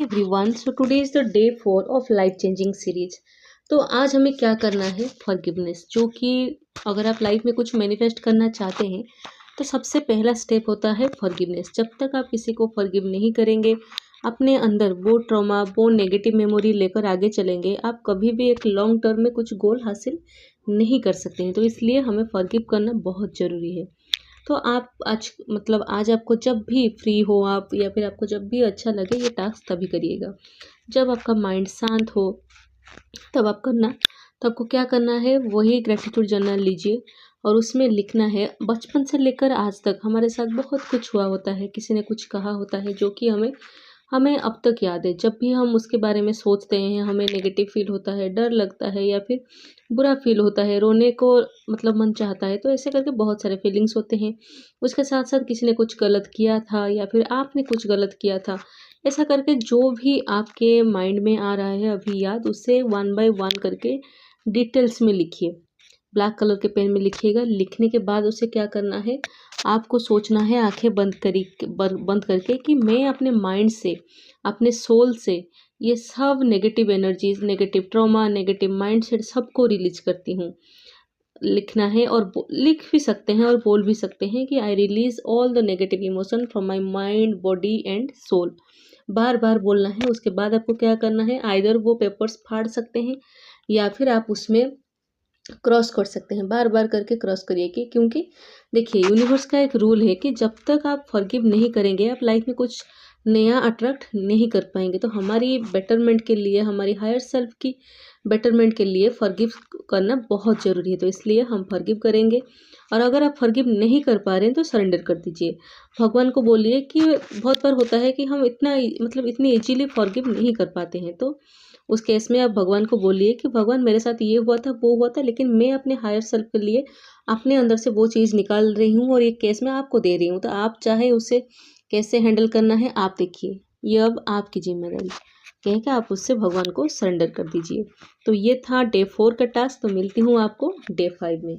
Everyone, so today is the day 4 of life changing series. तो आज हमें क्या करना है, फॉरगिवनेस। जो कि अगर आप लाइफ में कुछ मैनिफेस्ट करना चाहते हैं तो सबसे पहला स्टेप होता है फॉरगिवनेस। जब तक आप किसी को फॉरगिव नहीं करेंगे, अपने अंदर वो ट्रॉमा, वो नेगेटिव मेमोरी लेकर आगे चलेंगे, आप कभी भी एक लॉन्ग टर्म में कुछ गोल हासिल नहीं कर सकते हैं। तो इसलिए हमें फॉरगिव करना बहुत ज़रूरी है। तो आप आज आपको जब भी फ्री हो आप, या फिर आपको जब भी अच्छा लगे, ये टास्क तभी करिएगा जब आपका माइंड शांत हो, तब आप करना। तो आपको क्या करना है, वही ग्रेटिट्यूड जर्नल लीजिए और उसमें लिखना है बचपन से लेकर आज तक हमारे साथ बहुत कुछ हुआ होता है, किसी ने कुछ कहा होता है जो कि हमें हमें अब तक याद है। जब भी हम उसके बारे में सोचते हैं हमें नेगेटिव फील होता है, डर लगता है या फिर बुरा फील होता है, रोने को मन चाहता है। तो ऐसे करके बहुत सारे फीलिंग्स होते हैं। उसके साथ साथ किसी ने कुछ गलत किया था या फिर आपने कुछ गलत किया था, ऐसा करके जो भी आपके माइंड में आ रहा है अभी याद, उससे वन बाय वन करके डिटेल्स में लिखिए। ब्लैक कलर के पेन में लिखिएगा। लिखने के बाद उसे क्या करना है, आपको सोचना है आंखें बंद करके कि मैं अपने माइंड से, अपने सोल से ये सब negative energies, negative trauma, negative mindset सबको रिलीज करती हूँ। लिखना है और लिख भी सकते हैं और बोल भी सकते हैं कि I release all the negative emotion from my mind, body and soul. बार बार बोलना है। उसके बाद आपको क्या करना है, आइदर वो पेपर्स फाड़ सकते हैं या फिर आप उसमें क्रॉस कर सकते हैं। बार बार करके क्रॉस करिए कि, क्योंकि देखिए यूनिवर्स का एक रूल है कि जब तक आप फॉरगिव नहीं करेंगे आप लाइफ में कुछ नया अट्रैक्ट नहीं कर पाएंगे। तो हमारी बेटरमेंट के लिए, हमारी हायर सेल्फ की बेटरमेंट के लिए फॉरगिव करना बहुत ज़रूरी है। तो इसलिए हम फॉरगिव करेंगे। और अगर आप फॉरगिव नहीं कर पा रहे हैं तो सरेंडर कर दीजिए। भगवान को बोलिए कि बहुत बार होता है कि हम इतना इतनी इजीली फॉरगिव नहीं कर पाते हैं। तो उस केस में आप भगवान को बोलिए कि भगवान मेरे साथ ये हुआ था, वो हुआ था, लेकिन मैं अपने हायर सेल्फ के लिए अपने अंदर से वो चीज़ निकाल रही हूँ और ये केस मैं आपको दे रही हूँ। तो आप चाहे उसे कैसे हैंडल करना है आप देखिए, ये अब आपकी जिम्मेदारी। कह के आप उससे भगवान को सरेंडर कर दीजिए। तो ये था डे 4 का टास्क। तो मिलती हूँ आपको डे 5 में।